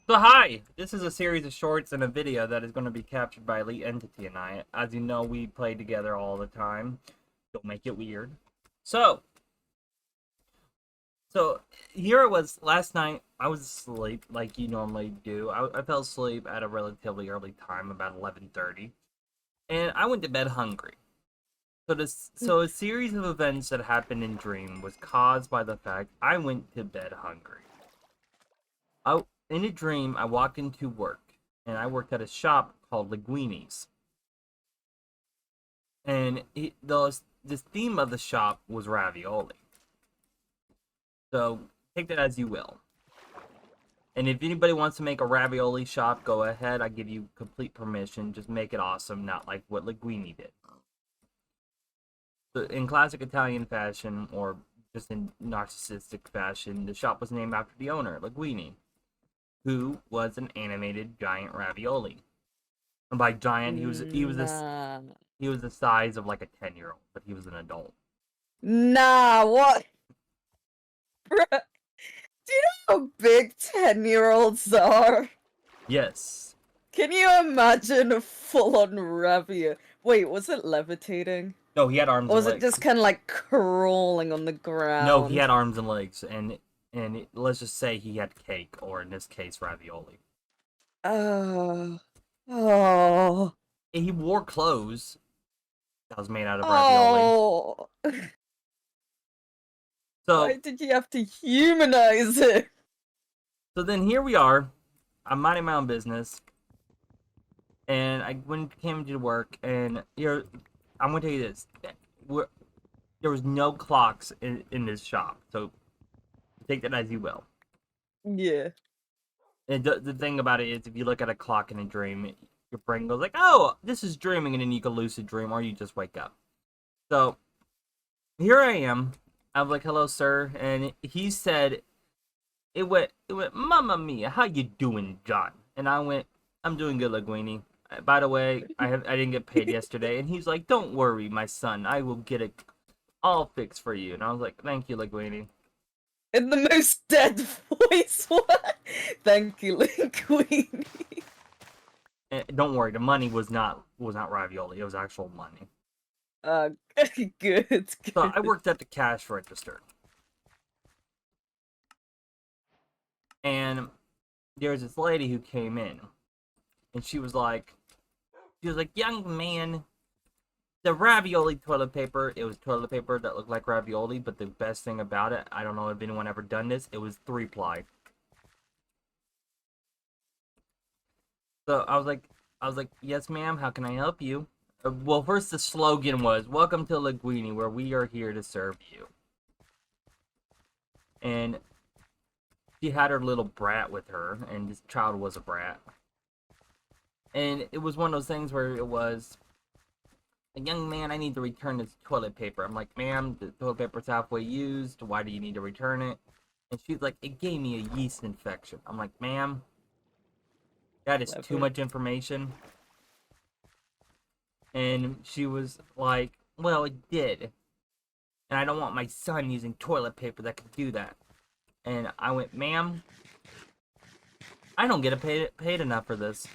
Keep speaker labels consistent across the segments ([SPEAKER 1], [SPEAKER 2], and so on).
[SPEAKER 1] So hi, this is a series of shorts and a video that is going to be captured by Elite Entity and I. As you know, we play together all the time. Don't make it weird. So, so here it was last night. I was asleep like you normally do. I fell asleep at a relatively early time, about 11:30, and I went to bed hungry. So a series of events that happened in Dream was caused by the fact I went to bed hungry. In a dream, I walked into work, and I worked at a shop called Linguini's. And this theme of the shop was ravioli. So take that as you will. And if anybody wants to make a ravioli shop, go ahead. I give you complete permission. Just make it awesome, not like what Linguini did. So in classic Italian fashion, or just in narcissistic fashion, the shop was named after the owner, Linguini, who was an animated giant ravioli. And by giant,
[SPEAKER 2] Nah.
[SPEAKER 1] he was the size of like a 10-year-old, but he was an adult.
[SPEAKER 2] Nah, what? Bruh, do you know how big 10-year-olds are?
[SPEAKER 1] Yes.
[SPEAKER 2] Can you imagine a full-on ravioli? Wait, was it levitating?
[SPEAKER 1] No, he had arms
[SPEAKER 2] Or
[SPEAKER 1] and
[SPEAKER 2] was it
[SPEAKER 1] legs.
[SPEAKER 2] just kind of like crawling on the
[SPEAKER 1] No, he
[SPEAKER 2] ground?
[SPEAKER 1] had arms and legs, and let's just say he had cake, or in this case, ravioli.
[SPEAKER 2] Oh. Oh.
[SPEAKER 1] And he wore clothes that was made out of ravioli.
[SPEAKER 2] Oh. Why
[SPEAKER 1] So,
[SPEAKER 2] did you have to humanize it?
[SPEAKER 1] so then here we are. I'm minding my own business, and I came to work, and here I'm gonna tell you this: there was no clocks in this shop, so take that as you will.
[SPEAKER 2] Yeah.
[SPEAKER 1] And the thing about it is, if you look at a clock in a dream, your brain goes like, "Oh, this is dreaming," and then you can lucid dream, or you just wake up. So here I am. I'm like, "Hello, sir," and he said, "It went, Mamma Mia, how you doing, John?" And I went, "I'm doing good, Linguini. By the way, I didn't get paid yesterday." And he's like, "Don't worry, my son, I will get it all fixed for you." And I was like, "Thank you, Linguini."
[SPEAKER 2] In the most dead voice. What? Thank you, Linguini.
[SPEAKER 1] And don't worry, the money was not ravioli; it was actual money.
[SPEAKER 2] Uh, good,
[SPEAKER 1] So I
[SPEAKER 2] good.
[SPEAKER 1] worked at the cash register, and there was this lady who came in, and she was like, "Young man, the ravioli toilet paper. It was toilet paper that looked like ravioli, but the best thing about it, I don't know if anyone ever done this, it was 3-ply." So I was like, "Yes, ma'am. How can I help you?" Well, first the slogan was, "Welcome to Linguini, where we are here to serve you." And she had her little brat with her, and this child was a brat. And it was one of those things where it was, "A young man, I need to return this toilet paper." I'm like, "Ma'am, the toilet paper's halfway used. Why do you need to return it?" And she's like, "It gave me a yeast infection." I'm like, "Ma'am, that is too
[SPEAKER 2] Clever.
[SPEAKER 1] much information." And she was like, "Well, it did. And I don't want my son using toilet paper that could do that." And I went, "Ma'am, I don't get paid enough for this."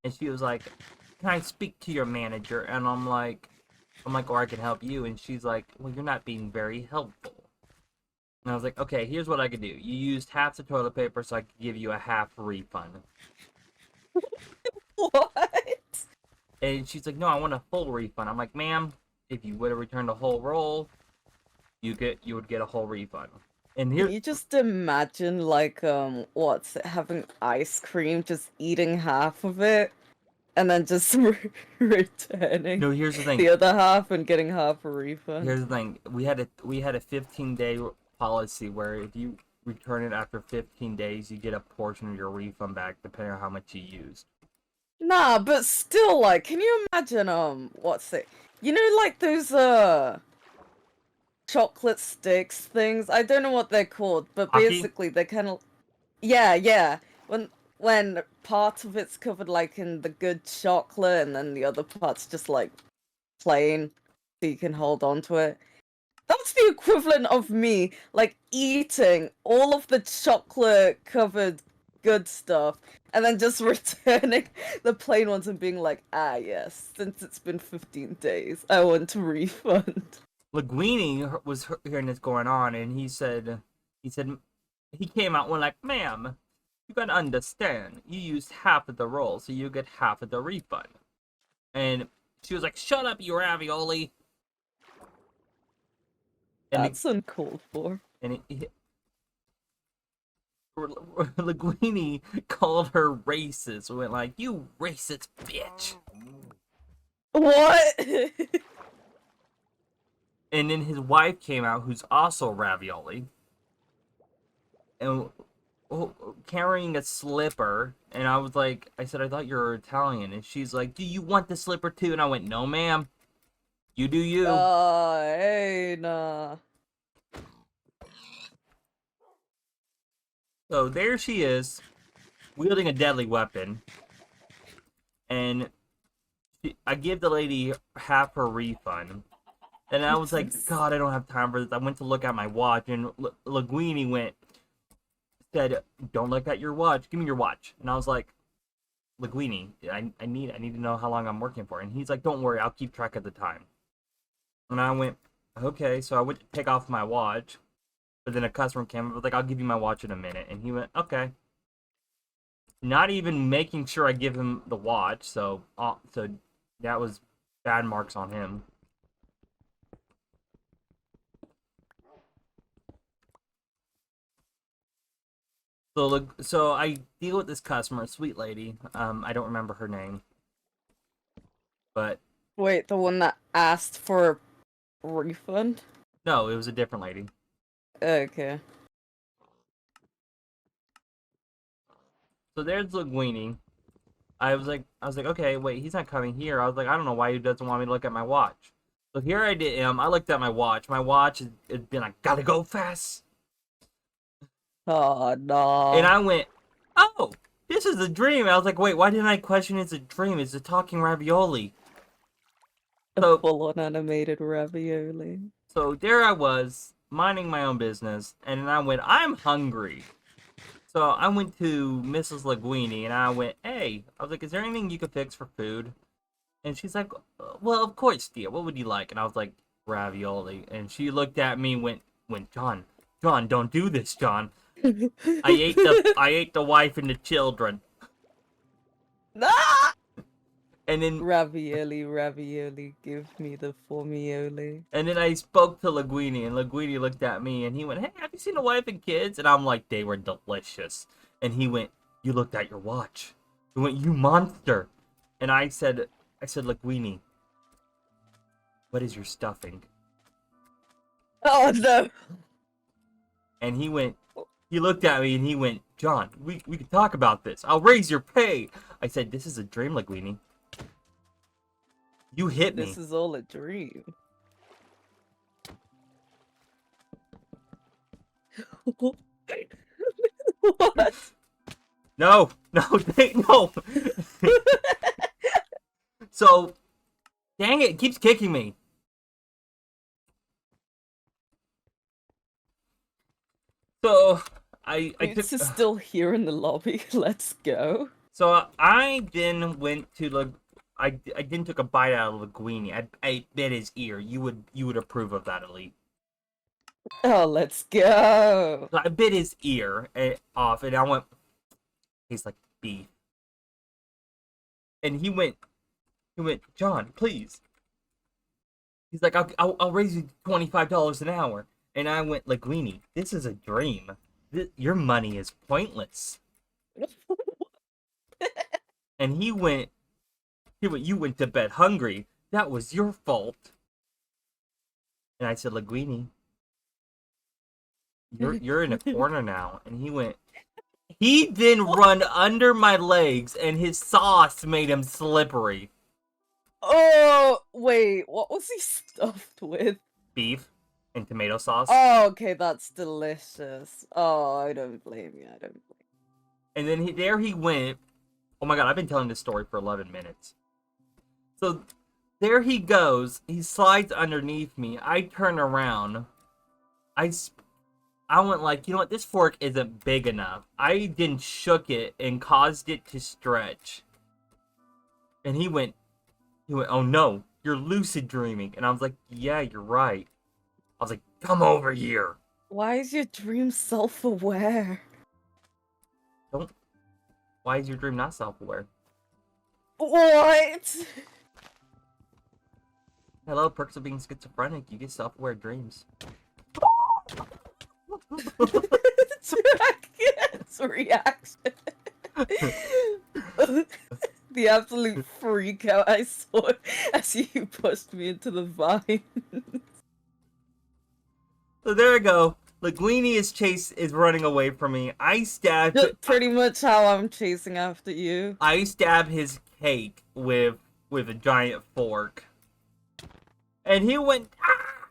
[SPEAKER 1] And she was like, "Can I speak to your manager?" And I'm like, "Or I can help you." And she's like, "Well, you're not being very helpful." And I was like, "Okay, here's what I could do. You used half the toilet paper, so I could give you a half refund."
[SPEAKER 2] What?
[SPEAKER 1] And she's like, "No, I want a full refund." I'm like, "Ma'am, if you would have returned a whole roll, you would get a whole refund." And
[SPEAKER 2] Can
[SPEAKER 1] here,
[SPEAKER 2] you just imagine, like, what's it, having ice cream, just eating half of it, and then just returning
[SPEAKER 1] no, here's the thing.
[SPEAKER 2] the other half and getting half a refund?
[SPEAKER 1] Here's the thing. We had a 15-day policy where if you return it after 15 days, you get a portion of your refund back, depending on how much you used.
[SPEAKER 2] Nah, but still, like, can you imagine, what's it? You know, like those, chocolate sticks things? I don't know what they're called, but
[SPEAKER 1] Hockey?
[SPEAKER 2] basically they're kind of, yeah, yeah. When part of it's covered like in the good chocolate and then the other part's just like plain so you can hold on to it. That's the equivalent of me, like, eating all of the chocolate-covered good stuff, and then just returning the plain ones and being like, ah, yes, since it's been 15 days, I want a refund.
[SPEAKER 1] Linguini was hearing this going on, and he said, he came out and went like, ma'am, you gotta understand, you used half of the roll, so you get half of the refund. And she was like, shut up, you ravioli. And
[SPEAKER 2] That's uncalled for.
[SPEAKER 1] Linguini called her racist, went like, you racist bitch.
[SPEAKER 2] What?
[SPEAKER 1] And then his wife came out, who's also ravioli, and carrying a slipper. And I was like, I said, I thought you were Italian. And she's like, do you want the slipper too? And I went, no, ma'am. You do you.
[SPEAKER 2] Hey, nah.
[SPEAKER 1] So there she is, wielding a deadly weapon. And I give the lady half her refund. And I was like, God, I don't have time for this. I went to look at my watch, and Linguini said, don't look at your watch. Give me your watch. And I was like, Linguini, I need to know how long I'm working for. And he's like, don't worry, I'll keep track of the time. And I went, okay. So I went to take off my watch. But then a customer came up, was like, I'll give you my watch in a minute. And he went, okay. Not even making sure I give him the watch. So that was bad marks on him. So I deal with this customer, sweet lady. I don't remember her name, but
[SPEAKER 2] Wait, the one that asked for a refund?
[SPEAKER 1] no, it was a different lady.
[SPEAKER 2] Okay.
[SPEAKER 1] So there's Linguini. I was like, okay, wait, he's not coming here. I was like, I don't know why he doesn't want me to look at my watch. So here I am. I looked at my watch. My watch had been like, gotta go fast.
[SPEAKER 2] Oh, no.
[SPEAKER 1] And I went, oh, this is a dream. I was like, wait, why didn't I question it's a dream? It's a talking ravioli.
[SPEAKER 2] A full-on animated ravioli.
[SPEAKER 1] So there I was, minding my own business, and then I went, I'm hungry. So I went to Mrs. Linguini, and I went, hey, I was like, is there anything you could fix for food? And she's like, well, of course, dear. What would you like? And I was like, ravioli. And she looked at me and went, John, don't do this, John. I ate the wife and the children.
[SPEAKER 2] Ah!
[SPEAKER 1] And then
[SPEAKER 2] Ravioli, give me the formioli.
[SPEAKER 1] And then I spoke to Linguini, and Linguini looked at me, and he went, hey, have you seen a wife and kids? And I'm like, they were delicious. And he went, you looked at your watch. He went, you monster. And I said, Linguini, what is your stuffing?
[SPEAKER 2] Oh, no.
[SPEAKER 1] And he looked at me, and he went, John, we can talk about this. I'll raise your pay. I said, this is a dream, Linguini. You hit me.
[SPEAKER 2] This is all a dream. What?
[SPEAKER 1] No. So, dang it keeps kicking me. So,
[SPEAKER 2] It's still here in the lobby. Let's go.
[SPEAKER 1] So I then went to I then took a bite out of Linguini. I bit his ear. You would approve of that, Elite.
[SPEAKER 2] Oh, let's go.
[SPEAKER 1] So I bit his ear off, and I went, tastes like beef. And he went, John, please. He's like, I'll raise you $25 an hour. And I went, Linguini, this is a dream. Your money is pointless. And he went, you went to bed hungry. That was your fault. And I said, Linguini, you're in a corner now. And he then run under my legs, and his sauce made him slippery.
[SPEAKER 2] Oh, wait, what was he stuffed with?
[SPEAKER 1] Beef and tomato sauce.
[SPEAKER 2] Oh, okay, that's delicious. Oh, I don't blame you,
[SPEAKER 1] And then there he went. Oh my god, I've been telling this story for 11 minutes. So There he goes. He slides underneath me. I turn around. I went like, you know what? This fork isn't big enough. I then shook it and caused it to stretch. And he went, oh no, you're lucid dreaming. And I was like, yeah, you're right. I was like, come over here.
[SPEAKER 2] Why is your dream self-aware?
[SPEAKER 1] Don't. Why is your dream not self-aware?
[SPEAKER 2] What?
[SPEAKER 1] Hello, perks of being schizophrenic. You get self-aware dreams.
[SPEAKER 2] It's reaction. The absolute freak out I saw as you pushed me into the vine.
[SPEAKER 1] So there we go. Linguini is running away from me. I stab
[SPEAKER 2] Pretty much how I'm chasing after you.
[SPEAKER 1] I stab his cake with a giant fork. And he went, ah!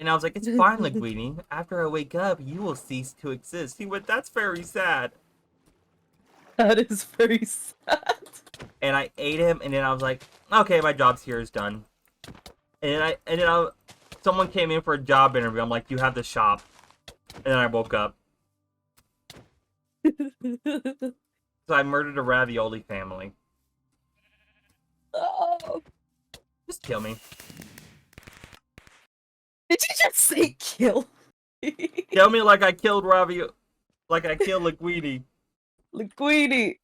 [SPEAKER 1] And I was like, it's fine, Linguini. After I wake up, you will cease to exist. He went, that's very sad.
[SPEAKER 2] That is very sad.
[SPEAKER 1] And I ate him, and then I was like, okay, my job's here is done. And then someone came in for a job interview. I'm like, you have the shop. And then I woke up. So I murdered a ravioli family.
[SPEAKER 2] Oh.
[SPEAKER 1] Just kill me.
[SPEAKER 2] Did you just say kill?
[SPEAKER 1] Kill me like I killed Linguini.
[SPEAKER 2] Linguini.